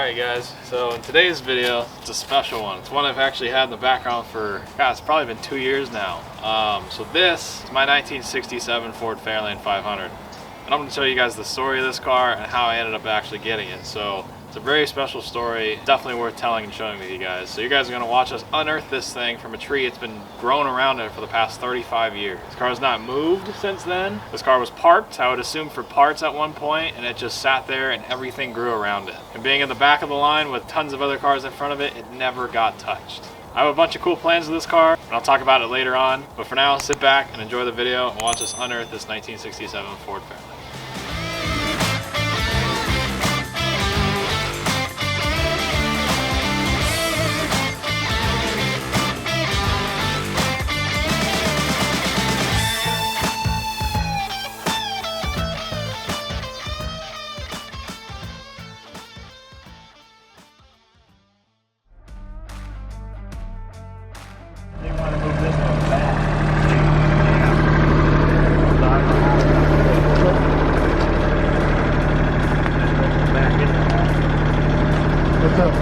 Alright guys, so in today's video, it's a special one. It's one I've actually had in the background for, God, it's probably been 2 years now. So this is my 1967 Ford Fairlane 500. And I'm going to tell you guys the story of this car and how I ended up actually getting it. So it's a very special story, definitely worth telling and showing with you guys. So you guys are going to watch us unearth this thing from a tree. It's been growing around it for the past 35 years. This car has not moved since then. This car was parked, I would assume, for parts at one point, and it just sat there and everything grew around it. And being in the back of the line with tons of other cars in front of it, it never got touched. I have a bunch of cool plans with this car, and I'll talk about it later on. But for now, sit back and enjoy the video and watch us unearth this 1967 Ford Fairlane. They want to move this one back. What's up?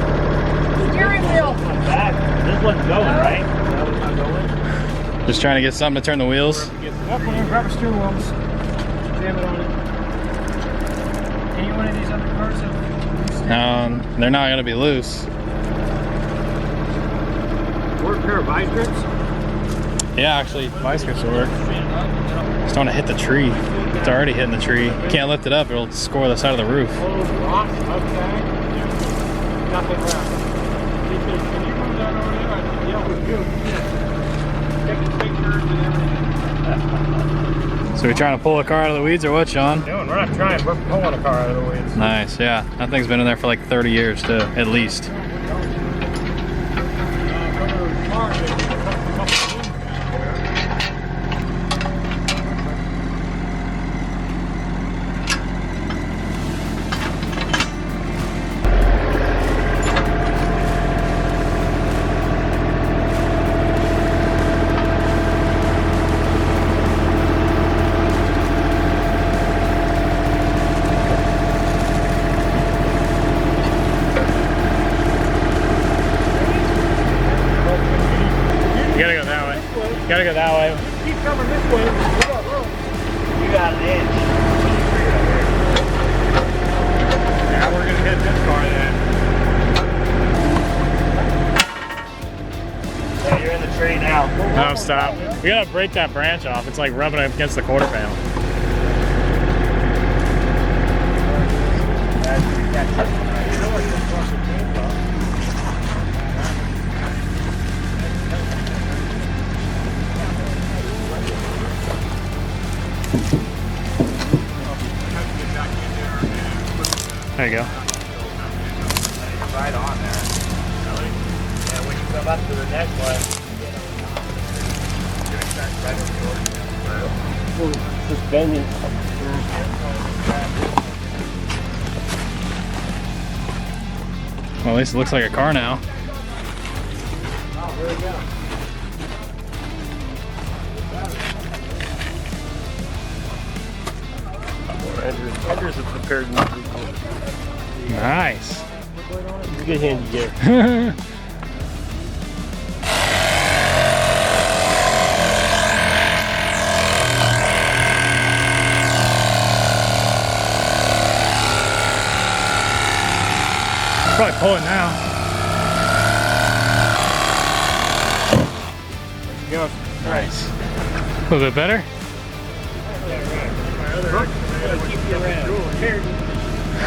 Steering wheel. This one's going, right? That one's not going. Just trying to get something to turn the wheels. Yep, we're going to grab a steering wheel. Jam it on it. Any one of these other cars have... They're not going to be loose. Work pair of vice grips? Yeah, actually, vice grips will work. Just don't want to hit the tree. It's already hitting the tree. You can't lift it up, it'll score the side of the roof. Oh, rocks, okay. Nothing left. Can you move that over there? Yeah, we do. Taking pictures and everything. So we trying to pull a car out of the weeds or what, Sean? We're not trying, we're pulling a car out of the weeds. Nice, yeah. That thing's been in there for like 30 years too, at least. Gotta go that way. Keep coming this way. We got room. You got an inch. Now we're gonna hit this car then. Yeah, you're in the tree now. No, stop. We gotta break that branch off. It's like rubbing up against the quarter panel. There you go. Right on there. Really? Yeah, when you come up to the next one, just bending. Well, at least it looks like a car now. Oh, there we go. Andrew's have prepared me. Nice. Good handy gear. Probably pulling now. Go. Nice. A little bit better?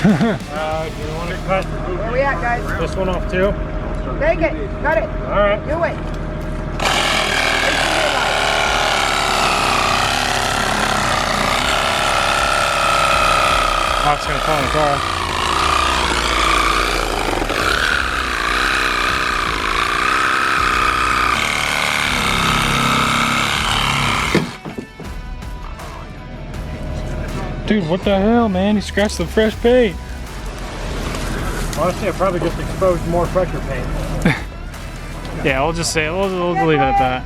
Do you want to cut? Where we at, guys? This one off too? Take it. Cut it. All right. Do it. Oh, it's gonna fall in the car. Dude, what the hell, man? You scratched the fresh paint. Honestly, I probably just exposed more pressure paint. Yeah, we'll just say we'll leave it at that.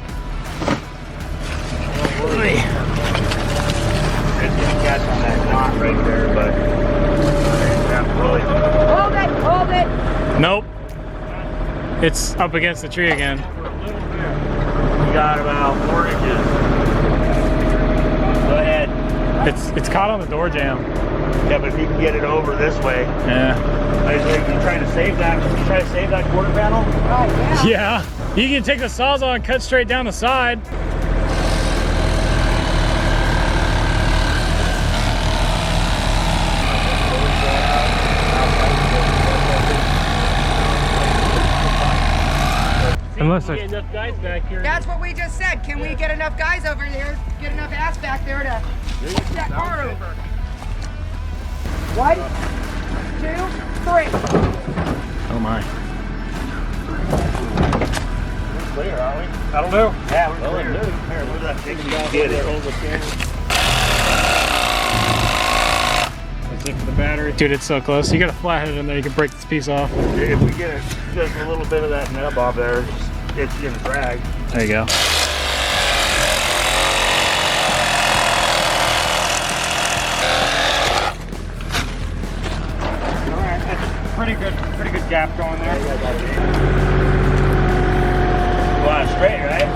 Catch on that knot right there, but Hold it, hold it. Nope. It's up against the tree again. You got about 4 inches. Go ahead. It's caught on the door jamb. Yeah, but if you can get it over this way. Yeah. Are you trying to save that? You try to save that quarter panel? Oh, yeah. Yeah. You can take the sawzall and cut straight down the side. Unless there's enough guys back here. That's what we just said. Can we get enough guys over there, get enough ass back there to push that car over? 1, 2, 3. Oh my. We're clear, aren't we? That'll do. Yeah, we're clear. Here, move that thing. Get it. Let's look for the battery. Dude, it's so close. You got a flathead in there, you can break this piece off. If we get just a little bit of that nub off there, it's gonna drag. There you go. Alright, that's pretty good gap going there. Go on straight, right?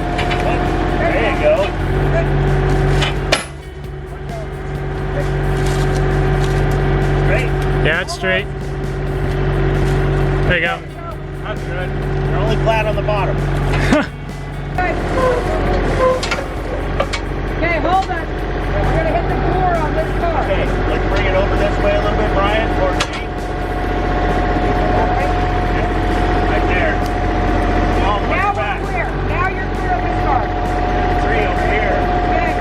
There you go. Straight. Yeah, it's straight. There you go. That's good. You're only flat on the bottom. Okay, hold on. We're gonna hit the door on this car. Okay, let's bring it over this way a little bit, Brian, towards me. Right there. Oh, bring Now it back. we're clear. Now you're clear on this car. 3 over here. Okay.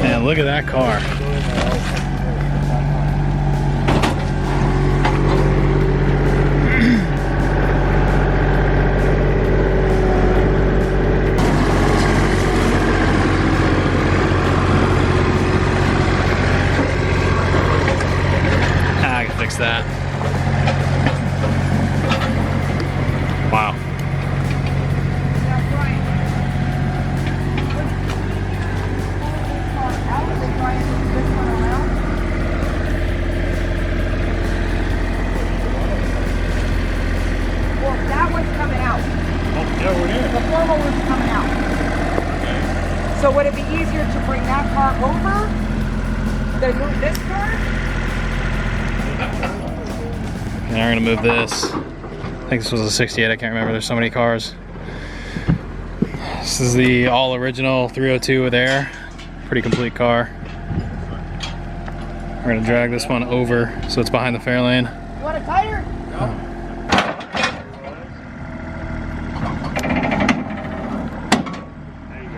Man, look at that car. I can fix that. Wow. So would it be easier to bring that car over than move this car? And we're gonna move this. I think this was a 68, I can't remember, there's so many cars. This is the all original 302 with air. Pretty complete car. We're gonna drag this one over so it's behind the Fairlane. You want a tire? No.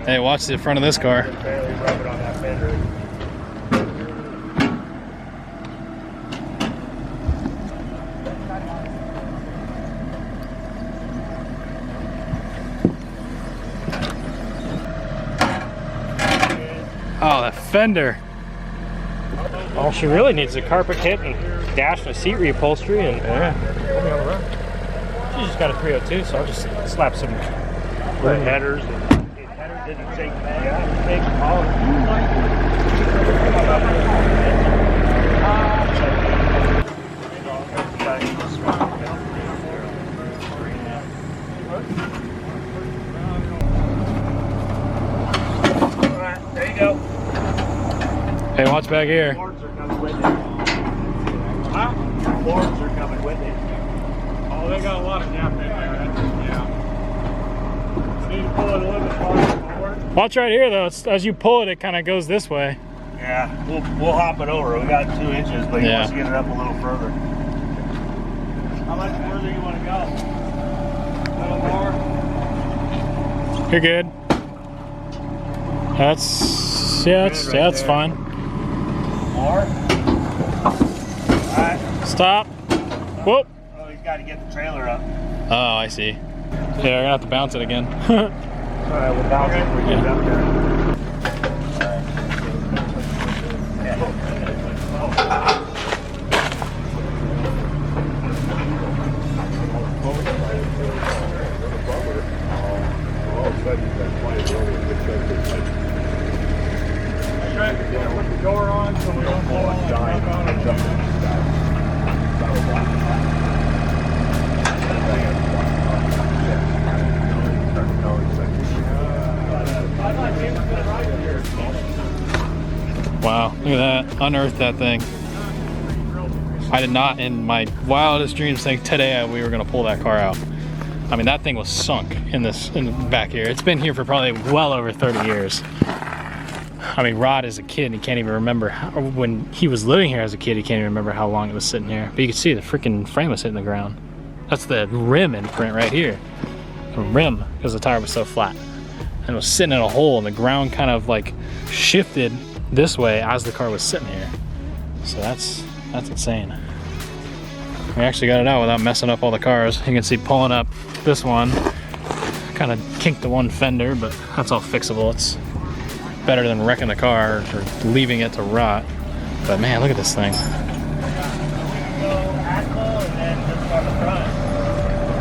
Hey, watch the front of this car. Barely rub it on that fender. Oh, that fender. All she really needs is a carpet kit and dash and a seat reupholstery, and she's just got a 302, so I'll just slap some Headers and Didn't shake bad. Yeah, shake all. Alright, there you go. Hey, watch back here. Boards are coming with it. Huh? Boards are coming with it. Oh, they got a lot of gap in there. Yeah. Need to pull it a little bit farther forward. Watch right here though. As you pull it, it kind of goes this way. Yeah, we'll hop it over. We got 2 inches, but he wants to get it up a little further. How much further you want to go? A little more? You're good. That's that's fine. More? Alright. Stop. Whoop. Oh, he's got to get the trailer up. Oh, I see. Yeah, we're gonna have to bounce it again. Alright, we'll bounce it when we get it up there. Put the door on so we don't fall on the Wow, look at that. Unearthed that thing. I did not, in my wildest dreams, think today we were gonna pull that car out. I mean, that thing was sunk in the back here. It's been here for probably well over 30 years. I mean, Rod is a kid and he can't even remember when he was living here as a kid, he can't even remember how long it was sitting here. But you can see the freaking frame was hitting the ground. That's the rim imprint right here. The rim, because the tire was so flat. And it was sitting in a hole and the ground kind of like shifted this way as the car was sitting here. So that's insane. We actually got it out without messing up all the cars. You can see pulling up this one, kind of kinked the one fender, but that's all fixable. It's better than wrecking the car or leaving it to rot. But man, look at this thing.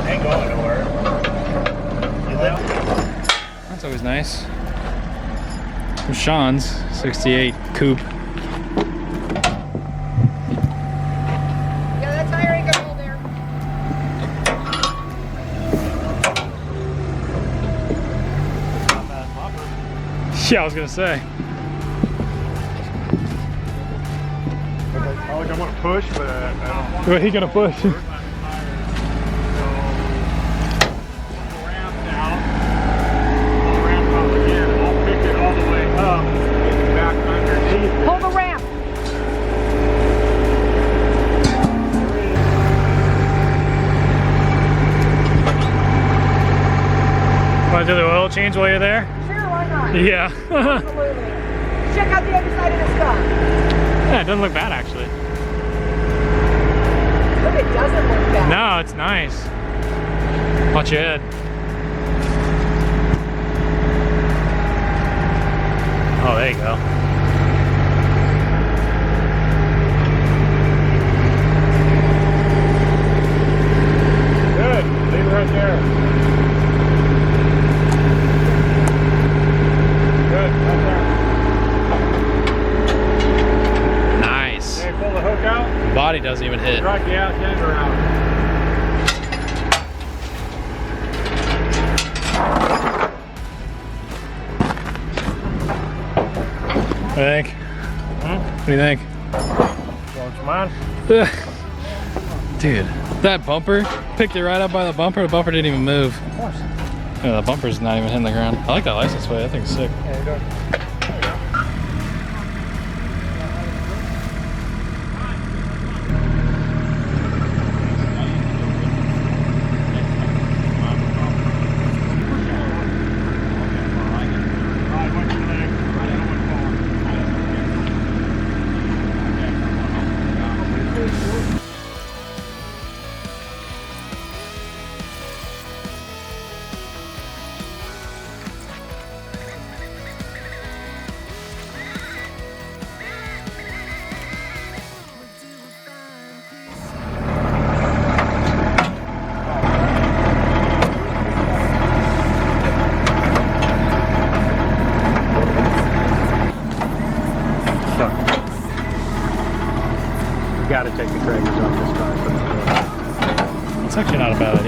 Ain't going nowhere. That's always nice. From Sean's 68 coupe. Yeah, that tire ain't gonna hold there. Yeah, I was gonna say. I like I want to push, but I don't. What are you gonna push? Pull the ramp. Want to do the oil change while you're there? Sure, why not? Yeah. Absolutely. Check out the other side of the stuff. Yeah, it doesn't look bad actually. Look, it doesn't look bad. No, it's nice. Watch your head. Oh, there you go. Good. Leave it right there. Good. Right there. Nice. Okay, pull the hook out. Body doesn't even hit. Drag the out tender out. What do you think? What do you think? Launch mine. Dude, that bumper, picked it right up by the bumper didn't even move. Of course. Yeah, the bumper's not even hitting the ground. I like that license plate, that thing's sick. Yeah, you go.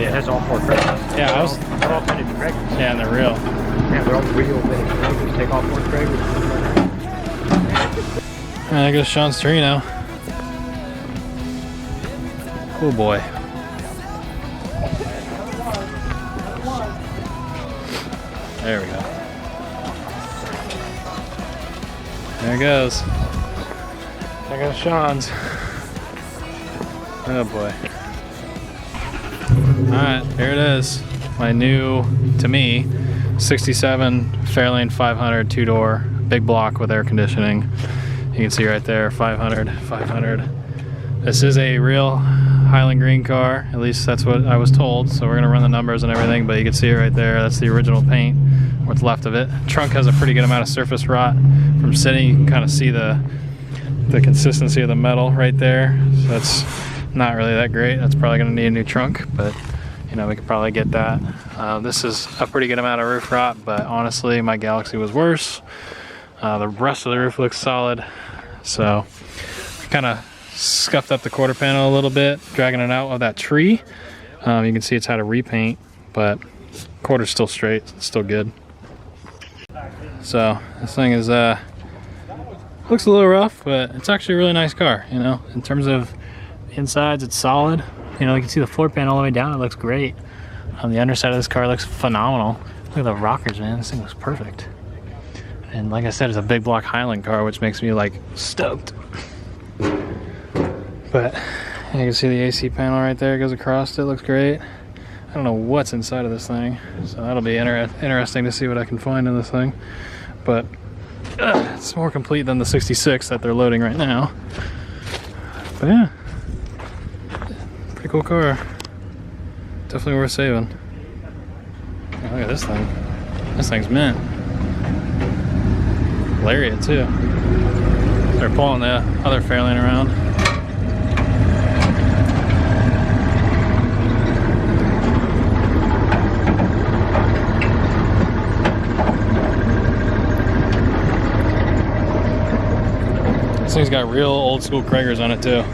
it has all 4 trailers. Yeah, I was. They're all fitted trailers. Yeah, and they're real. Yeah, they're all real fitted trailers. Take all 4 trailers. There goes Sean's tree now. Oh boy. There we go. There it goes. There goes Sean's. Oh boy. Alright, here it is. My new, to me, 67 Fairlane 500 2-door, big block with air conditioning. You can see right there, 500, 500. This is a real Highland Green car, at least that's what I was told. So we're gonna run the numbers and everything, but you can see it right there. That's the original paint, what's left of it. Trunk has a pretty good amount of surface rot from sitting. You can kind of see the consistency of the metal right there. So that's not really that great. That's probably gonna need a new trunk, but you know, we could probably get that. This is a pretty good amount of roof rot, but honestly, my Galaxy was worse. The rest of the roof looks solid. So kind of scuffed up the quarter panel a little bit, dragging it out of that tree. You can see it's had a repaint, but quarter's still straight, it's still good. So this thing is looks a little rough, but it's actually a really nice car. You know, in terms of insides, it's solid. You know, you can see the floor pan all the way down. It looks great. The underside of this car looks phenomenal. Look at the rockers, man. This thing looks perfect. And like I said, it's a big block Highland car, which makes me like stoked. But you can see the AC panel right there. It goes across. It looks great. I don't know what's inside of this thing, so that'll be interesting to see what I can find in this thing. But it's more complete than the 66 that they're loading right now. But yeah, pretty cool car. Definitely worth saving. Oh, look at this thing. This thing's mint. Lariat too. They're pulling the other Fairlane around. This thing's got real old school Kragers on it too.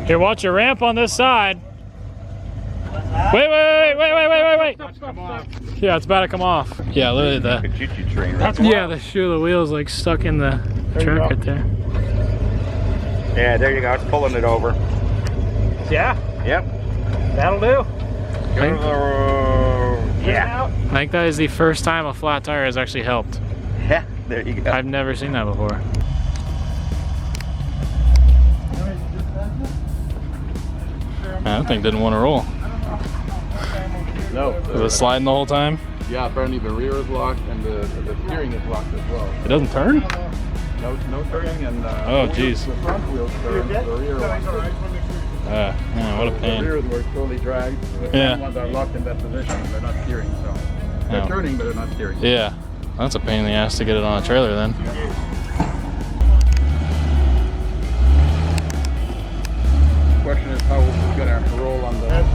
Here, watch your ramp on this side. Wait. Yeah, it's about to come off. Yeah, literally the shoe of the wheel's like stuck in the truck right there. Yeah, there you go. It's pulling it over. Yeah? Yep. That'll do. Yeah. I think that is the first time a flat tire has actually helped. Yeah, there you go. I've never seen that before. Man, that thing didn't want to roll. No. Was it sliding the whole time? Yeah, apparently the rear is locked and the steering is locked as well. It doesn't turn? No turning and Oh, jeez. the front wheels turn, the rear ones. Man, what a The pain. rears were totally dragged. The front ones are locked in that position and they're not steering, so they're Oh. turning but they're not steering. Yeah, that's a pain in the ass to get it on a trailer then. The question is how we're gonna roll on the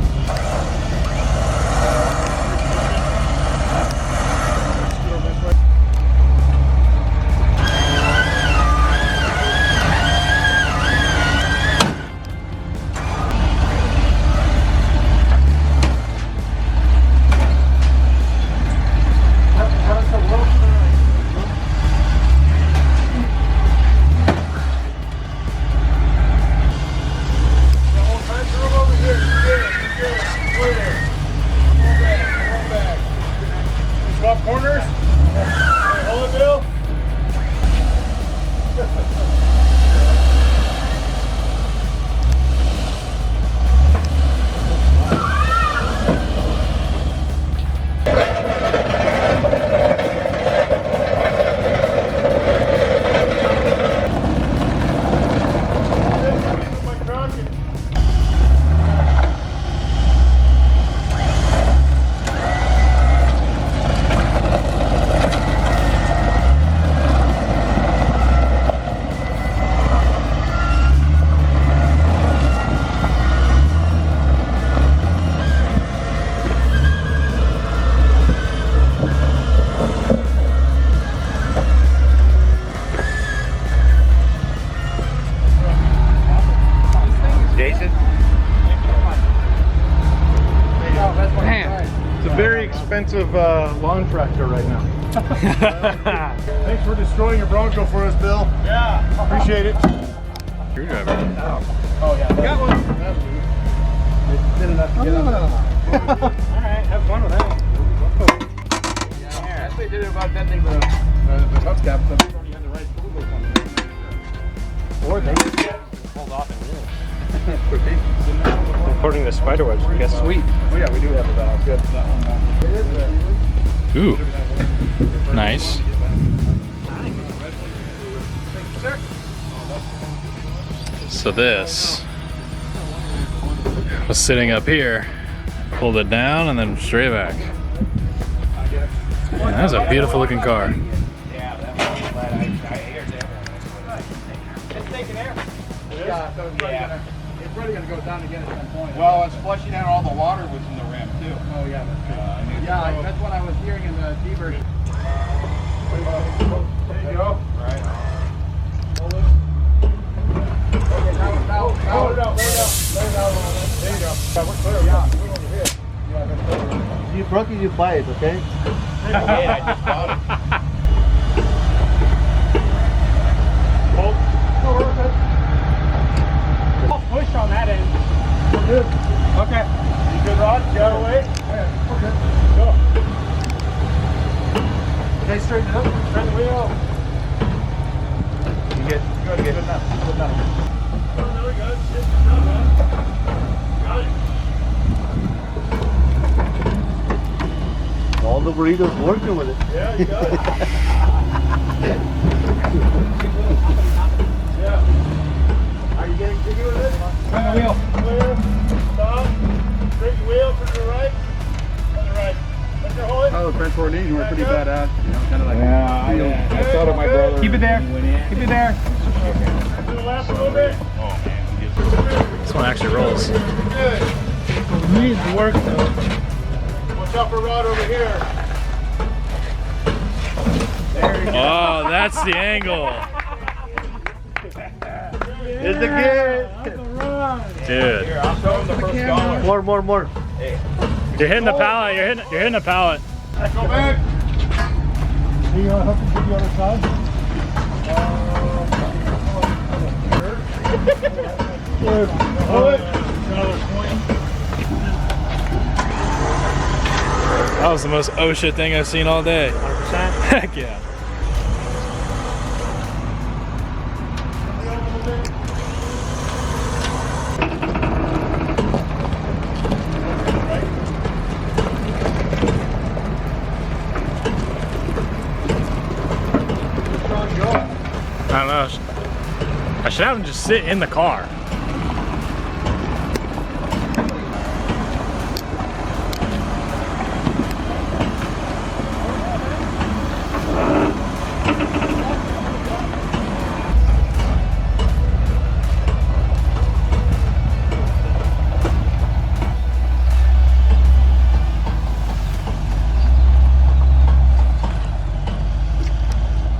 expensive lawn tractor right now. Thanks for destroying your Bronco for us, Bill. Yeah. Appreciate it. Screwdriver. Oh yeah, got one. It's thin enough to get on. Alright, have fun with that. Yeah, as they did about bending the hubcap, but we already had the right tool on it. Or they Pulled off in here. According to spider webs, I guess. Sweet. Oh yeah, we do have a valve. Good. That one. Ooh. Nice. So this was sitting up here, pulled it down and then straight back. Man, that's a beautiful looking car. It's probably going to go down again at some point. Well, it's flushing out all the water within the rim too. Oh yeah, that's true. Yeah, that's what I was hearing in the T version. There you go. Right. Hold it. Okay, now, hold it out, lay it out. Lay it out. There you go. Yeah, we're clear. Yeah, we're over here. Yeah, that's clear. You broke it, you buy it, okay? Yeah, I just bought it. Hold. No, we're okay. Push on that end. We're good. Okay. You good, Rod? You got away? Yeah, we're good. Go. Okay, straighten it up. Straighten the wheel. You get good enough. Good enough. Oh, really good. Shit. Got it. All the burritos working with it. Yeah, you got it. Yeah. Are you getting jiggy with it? Turn the wheel. Clear. Stop. Straighten wheel to the right. On the right. Let your hold it. Oh, the French 14 were pretty badass. You know, kind of like. Yeah, I thought of my brother. Keep it there. Keep it there. To the left a little bit. This one actually rolls. Good. Needs work though. Watch out for Rod over here. There you go. Oh, that's the angle. It's a good. Dude. Here, I'll show him the first dollar. More. You're hitting the pallet. You're hitting the pallet. Go back. You want to hook it to the other side? Hold it. That was the most oh shit thing I've seen all day. 100%. Heck yeah. I don't know. I should have him just sit in the car.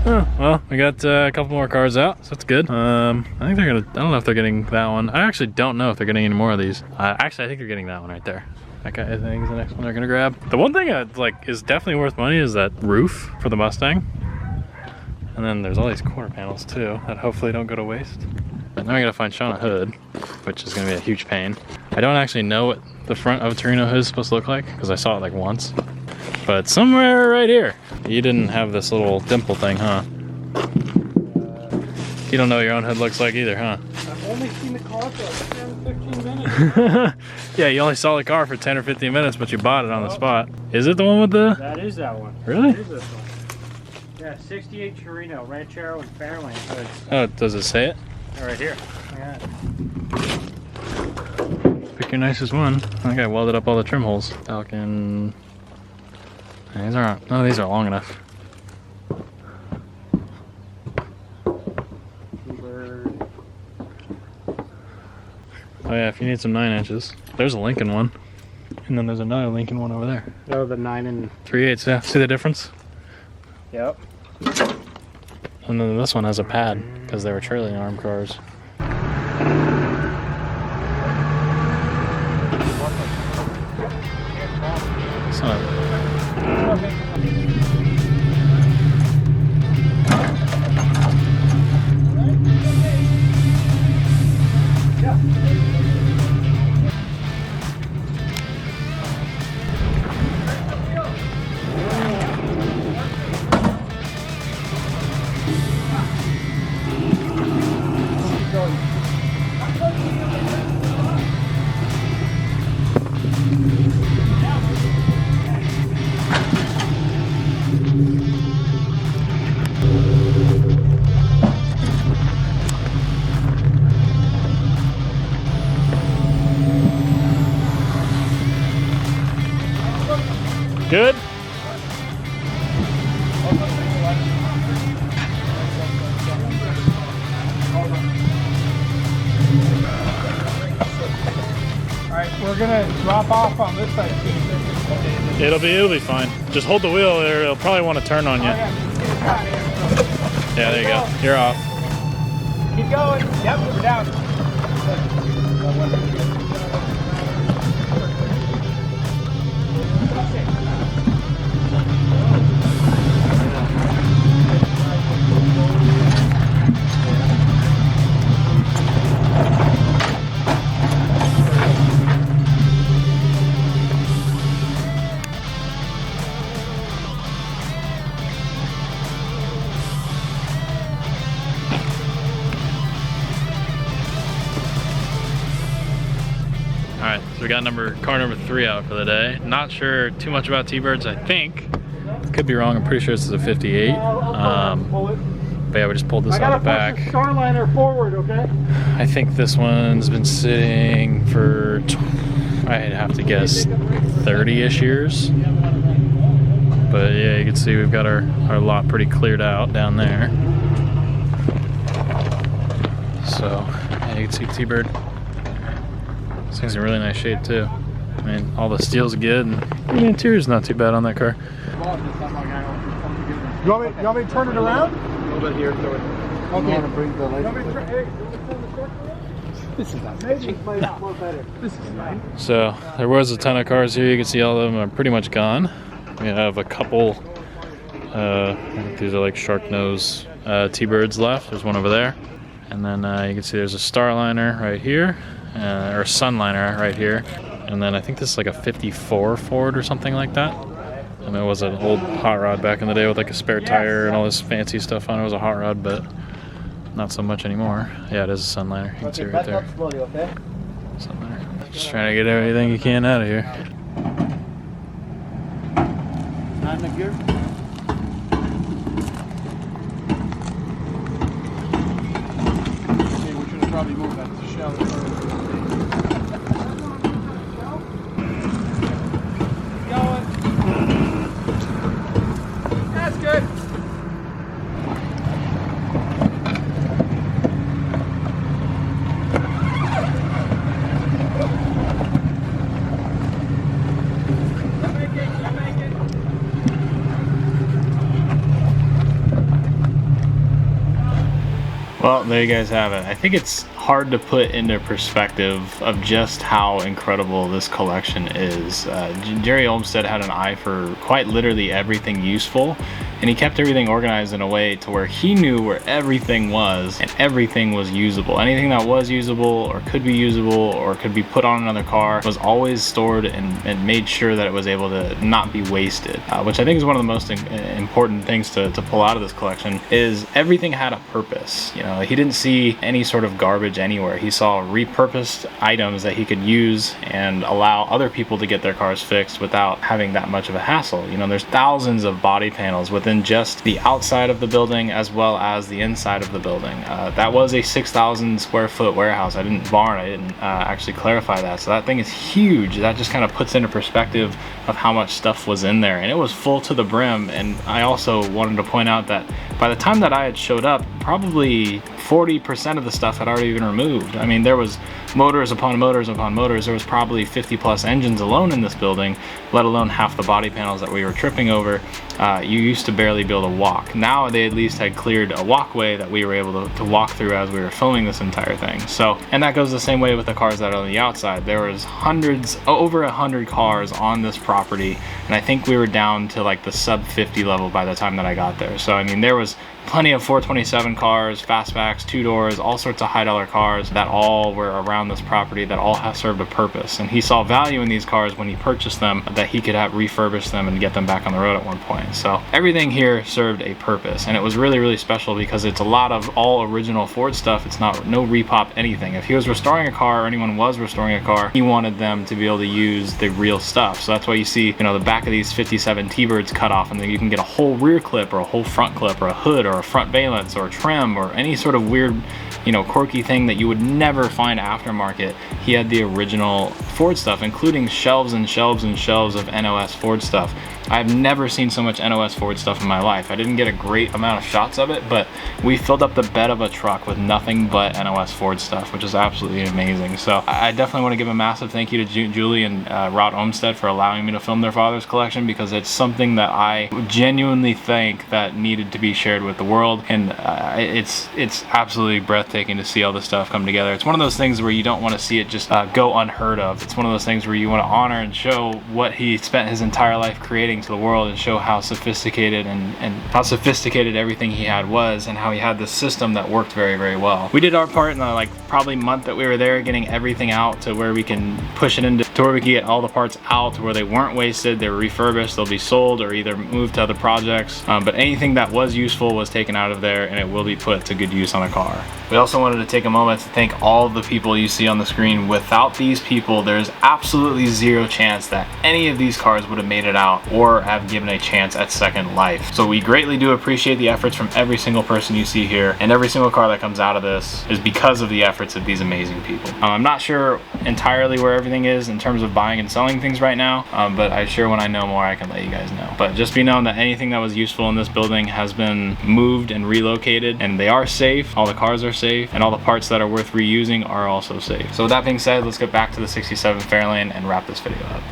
Oh, well, we got a couple more cars out, so that's good. I think they're gonna, I don't know if they're getting that one. I actually don't know if they're getting any more of these. Actually, I think they're getting that one right there. That guy, I think, is the next one they're gonna grab. The one thing that is definitely worth money is that roof for the Mustang. And then there's all these quarter panels too that hopefully don't go to waste. But now I gotta find Sean a hood, which is gonna be a huge pain. I don't actually know what the front of a Torino hood is supposed to look like because I saw it like once. But somewhere right here. You didn't have this little dimple thing, huh? You don't know what your own hood looks like either, huh? I've only seen the car for like 10, 15 minutes. Yeah, you only saw the car for 10 or 15 minutes, but you bought it on the spot. Is it the one with the... That is that one. Really? That is this one. Yeah, 68 Torino, Ranchero, and Fairlane hoods. Oh, does it say it? They're right here. Yeah. Pick your nicest one. I think I welded up all the trim holes. Falcon... These aren't... None of these are long enough. Oh yeah, if you need some 9 inches. There's a Lincoln one. And then there's another Lincoln one over there. Oh, the 9 and... 3/8, yeah. See the difference? Yep. And then this one has a pad, because they were trailing arm cars. It's not Good? Alright, we're gonna drop off on this side. It'll be fine. Just hold the wheel there. It'll probably want to turn on you. Yeah, there you go. You're off. Keep going. Yep, we're down. Alright, so we got car number 3 out for the day. Not sure too much about T-Birds, I think. Could be wrong, I'm pretty sure this is a 58. But yeah, we just pulled this out of the back. Push the Starliner forward, okay? I think this one's been sitting for, I'd have to guess, 30-ish years. But yeah, you can see we've got our lot pretty cleared out down there. So, yeah, you can see T-Bird. This thing's in really nice shape too. I mean, all the steel's good, and the interior's not too bad on that car. You want me to turn it around? A little bit here, so it. Okay. You want to bring the light? Hey, this is nice. Maybe more better. This is nice. So there was a ton of cars here. You can see all of them are pretty much gone. We have a couple, I think these are like shark nose T-Birds left. There's one over there. And then you can see there's a Starliner right here, or Sunliner right here. And then I think this is like a 54 Ford or something like that. I mean, it was an old hot rod back in the day with like a spare tire and all this fancy stuff on it. It was a hot rod, but not so much anymore. Yeah, it is a Sunliner. You can see right there. Sunliner. Just trying to get everything you can out of here. Not in the gear? Okay, we should have probably moved that to shell. That's good. Well, there you guys have it. I think it's hard to put into perspective of just how incredible this collection is. Jerry Olmsted had an eye for quite literally everything useful, and he kept everything organized in a way to where he knew where everything was, and everything was usable. Anything that was usable or could be usable or could be put on another car was always stored and made sure that it was able to not be wasted, which I think is one of the most important things to pull out of this collection. Is everything had a purpose. You know, he didn't see any sort of garbage anywhere. He saw repurposed items that he could use and allow other people to get their cars fixed without having that much of a hassle. You know, there's thousands of body panels within just the outside of the building as well as the inside of the building. That was a 6,000 square foot warehouse. I didn't actually clarify that. So that thing is huge. That just kind of puts into perspective of how much stuff was in there, and it was full to the brim. And I also wanted to point out that by the time that I had showed up, probably 40% of the stuff had already even removed. I mean, there was motors upon motors upon motors. There was probably 50 plus engines alone in this building, let alone half the body panels that we were tripping over. You used to barely be able to walk. Now they at least had cleared a walkway that we were able to walk through as we were filming this entire thing. So, and that goes the same way with the cars that are on the outside. There was hundreds, over 100 cars on this property, and I think we were down to like the sub 50 level by the time that I got there. So I mean, there was plenty of 427 cars, fastbacks, 2-doors, all sorts of high-dollar cars that all were around this property that all have served a purpose. And he saw value in these cars when he purchased them, that he could have refurbished them and get them back on the road at one point. So everything here served a purpose, and it was really, really special because it's a lot of all original Ford stuff. It's not no repop anything. If he was restoring a car, or anyone was restoring a car, he wanted them to be able to use the real stuff. So that's why you see, you know, the back of these 57 T-Birds cut off, and then you can get a whole rear clip or a whole front clip or a hood or a front valence or a trim or any sort of weird, you know, quirky thing that you would never find aftermarket. He had the original Ford stuff, including shelves and shelves and shelves of NOS Ford stuff. I've never seen so much NOS Ford stuff in my life. I didn't get a great amount of shots of it, but we filled up the bed of a truck with nothing but NOS Ford stuff, which is absolutely amazing. So I definitely want to give a massive thank you to Julie and Rod Olmsted for allowing me to film their father's collection, because it's something that I genuinely think that needed to be shared with the world. And it's absolutely breathtaking to see all this stuff come together. It's one of those things where you don't want to see it just go unheard of. It's one of those things where you want to honor and show what he spent his entire life creating to the world, and show how sophisticated and how sophisticated everything he had was, and how he had this system that worked very, very well. We did our part in the like probably month that we were there, getting everything out to where we can push it into to where we can get all the parts out to where they weren't wasted, they were refurbished, they'll be sold or either moved to other projects. But anything that was useful was taken out of there, and it will be put to good use on a car. We also wanted to take a moment to thank all of the people you see on the screen. Without these people, there's absolutely zero chance that any of these cars would have made it out or have given a chance at second life. So we greatly do appreciate the efforts from every single person you see here, and every single car that comes out of this is because of the efforts of these amazing people. I'm not sure entirely where everything is in terms of buying and selling things right now, but I'm sure when I know more I can let you guys know. But just be known that anything that was useful in this building has been moved and relocated, and they are safe. All the cars are safe, and all the parts that are worth reusing are also safe. So with that being said, let's get back to the 67 Fairlane and wrap this video up.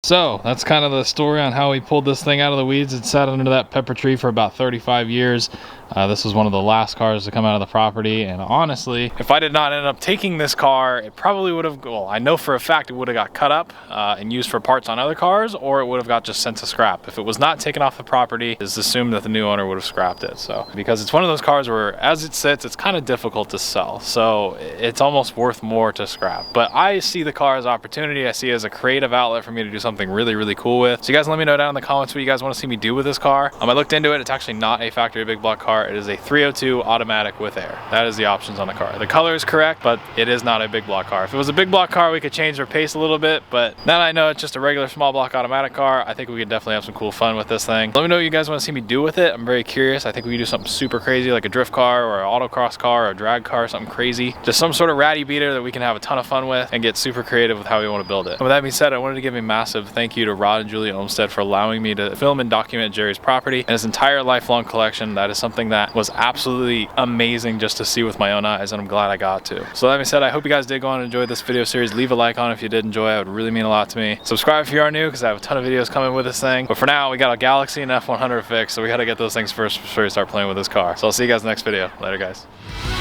So that's kind of the story on how we pulled this thing out of the weeds. It sat under that pepper tree for about 35 years. This was one of the last cars to come out of the property, and honestly, if I did not end up taking this car, it probably would have, well, I know for a fact it would have got cut up and used for parts on other cars, or it would have got just sent to scrap. If it was not taken off the property, it's assumed that the new owner would have scrapped it. So, because it's one of those cars where as it sits, it's kind of difficult to sell. So it's almost worth more to scrap. But I see the car as opportunity. I see it as a creative outlet for me to do something really, really cool with. So you guys let me know down in the comments what you guys want to see me do with this car. I looked into it. It's actually not a factory big block car. It is a 302 automatic with air. That is the options on the car. The color is correct, but it is not a big block car. If it was a big block car, we could change their pace a little bit, but now that I know it's just a regular small block automatic car, I think we could definitely have some cool fun with this thing. Let me know what you guys want to see me do with it. I'm very curious. I think we could do something super crazy like a drift car or an autocross car or a drag car, something crazy. Just some sort of ratty beater that we can have a ton of fun with and get super creative with how we want to build it. And with that being said, I wanted to give a massive thank you to Rod and Julia Olmsted for allowing me to film and document Jerry's property and his entire lifelong collection. That is something that was absolutely amazing just to see with my own eyes, and I'm glad I got to. So that being said, I hope you guys did go on and enjoy this video series. Leave a like on it if you did enjoy it. It would really mean a lot to me. Subscribe if you are new, because I have a ton of videos coming with this thing. But for now, we got a Galaxy and F100 fixed, so we got to get those things first before we start playing with this car. So I'll see you guys in the next video. Later, guys.